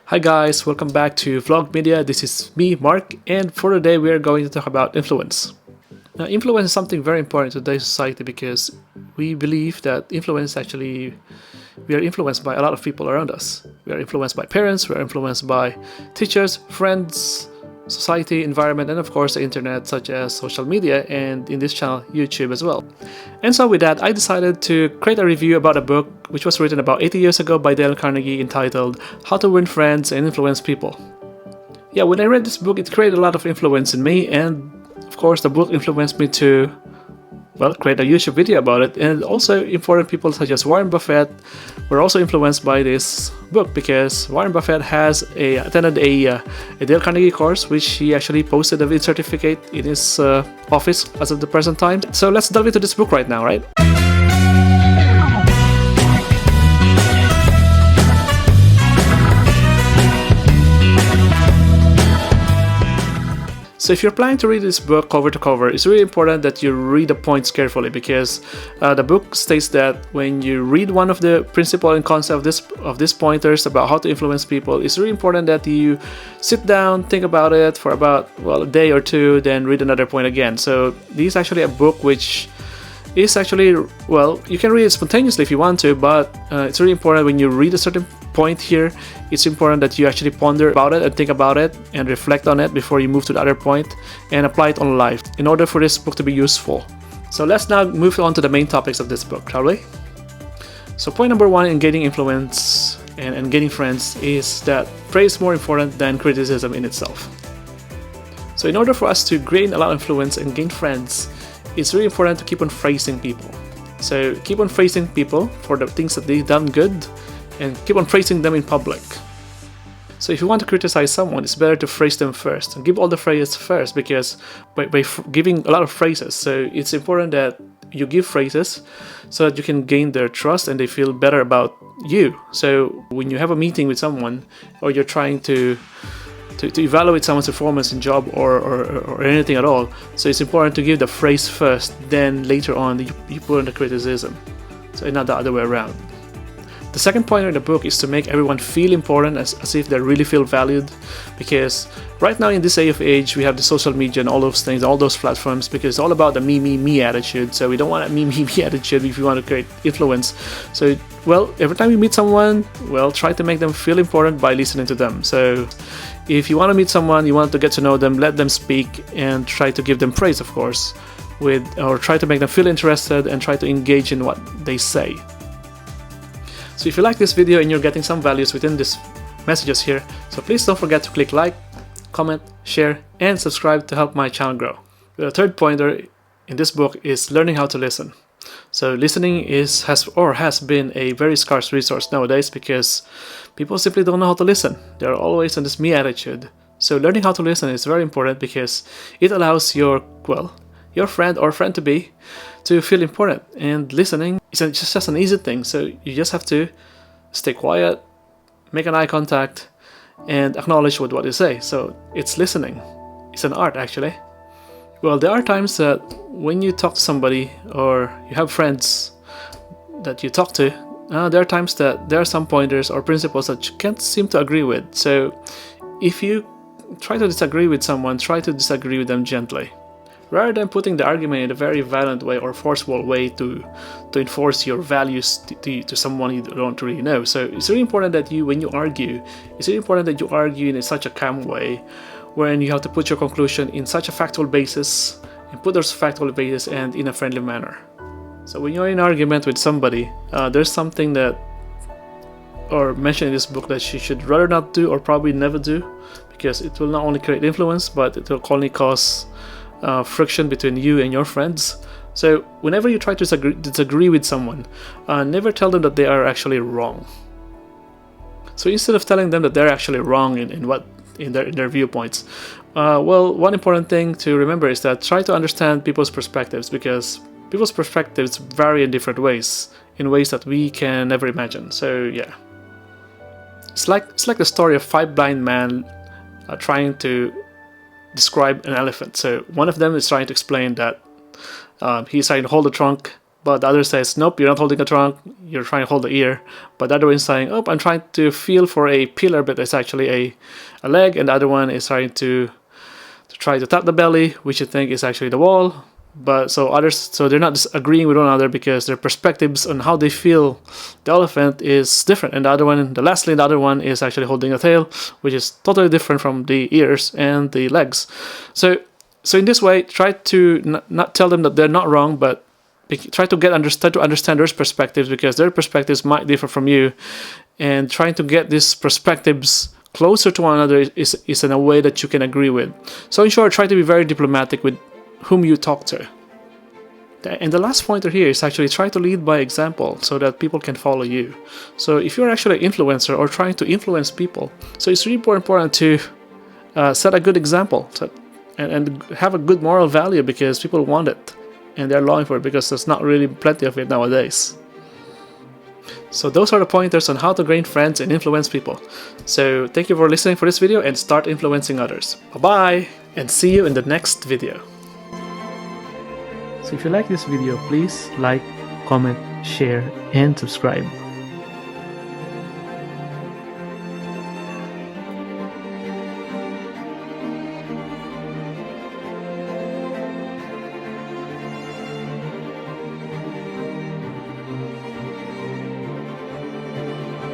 Hi guys, welcome back to Vlog Media. This is me, Mark, and for today we are going to talk about influence. Now, influence is something very important in today's society because we believe that we are influenced by a lot of people around us. We are influenced by parents, we are influenced by teachers, friends, society, environment, and of course the internet, such as social media, and in this channel, YouTube as well. And so with that, I decided to create a review about a book which was written about 80 years ago by Dale Carnegie entitled How to Win Friends and Influence People. Yeah, when I read this book, it created a lot of influence in me, and of course the book influenced me to create a YouTube video about it. And also important people such as Warren Buffett were also influenced by this book because Warren Buffett has attended a Dale Carnegie course, which he actually posted a certificate in his office as of the present time. So let's delve into this book right now, right? So if you're planning to read this book cover to cover, it's really important that you read the points carefully because the book states that when you read one of the principle and concept of these pointers about how to influence people, it's really important that you sit down, think about it for about a day or two, then read another point again. So this is actually a book which is actually, you can read it spontaneously if you want to, but it's really important when you read a certain point here, it's important that you actually ponder about it and think about it and reflect on it before you move to the other point and apply it on life in order for this book to be useful. So let's now move on to the main topics of this book, shall we? So point number one in gaining influence and gaining friends is that praise is more important than criticism in itself. So in order for us to gain a lot of influence and gain friends, it's really important to keep on praising people. So keep on praising people for the things that they've done good and keep on praising them in public. So if you want to criticize someone, it's better to praise them first and give all the phrases first because by giving a lot of phrases, so it's important that you give phrases so that you can gain their trust and they feel better about you. So when you have a meeting with someone or you're trying to evaluate someone's performance in job or anything at all, so it's important to give the phrase first, then later on you put on the criticism, so not the other way around. The second pointer in the book is to make everyone feel important as if they really feel valued, because right now in this age we have the social media and all those things, all those platforms, because it's all about the me attitude. So we don't want a me attitude if you want to create influence. So every time you meet someone, try to make them feel important by listening to them. So if you want to meet someone, you want to get to know them, let them speak and try to give them praise, of course, or try to make them feel interested and try to engage in what they say. So if you like this video and you're getting some values within these messages here, so please don't forget to click like, comment, share, and subscribe to help my channel grow. The third pointer in this book is learning how to listen. So listening has been a very scarce resource nowadays because people simply don't know how to listen. They're always in this me attitude. So learning how to listen is very important because it allows your friend or friend-to-be to feel important, and listening is just an easy thing. So you just have to stay quiet, make an eye contact, and acknowledge what they say. So it's listening. It's an art, actually. There are times that when you talk to somebody or you have friends that you talk to, there are times that there are some pointers or principles that you can't seem to agree with. So if you try to disagree with someone, try to disagree with them gently, rather than putting the argument in a very violent way or forceful way to enforce your values to someone you don't really know. So it's really important that when you argue, in such a calm way, wherein you have to put your conclusion in such a factual basis, and put those factual basis and in a friendly manner. So when you're in an argument with somebody, there's something mentioned in this book that you should rather not do or probably never do, because it will not only create influence, but it will only cause friction between you and your friends. So whenever you try to disagree with someone, never tell them that they are actually wrong. So instead of telling them that they're actually wrong in their viewpoints, one important thing to remember is that try to understand people's perspectives, because people's perspectives vary in different ways, in ways that we can never imagine. So yeah, it's like the story of 5 blind men trying to describe an elephant. So one of them is trying to explain that he's trying to hold the trunk but the other says, nope, you're not holding a trunk, you're trying to hold the ear. But the other one is saying, oh, I'm trying to feel for a pillar, but it's actually a leg. And the other one is trying to try to tap the belly, which you think is actually the wall. But so they're not disagreeing with one another because their perspectives on how they feel the elephant is different. And lastly, the other one is actually holding a tail, which is totally different from the ears and the legs. So in this way, try to not tell them that they're not wrong, but try to understand their perspectives, because their perspectives might differ from you, and trying to get these perspectives closer to one another is in a way that you can agree with. So in short, try to be very diplomatic with whom you talk to. And the last pointer here is actually try to lead by example so that people can follow you. So if you're actually an influencer or trying to influence people, so it's really important to set a good example and have a good moral value, because people want it and they're longing for it, because there's not really plenty of it nowadays. So those are the pointers on how to gain friends and influence people. So thank you for listening for this video, and start influencing others. Bye-bye, and see you in the next video. So if you like this video, please like, comment, share, and subscribe.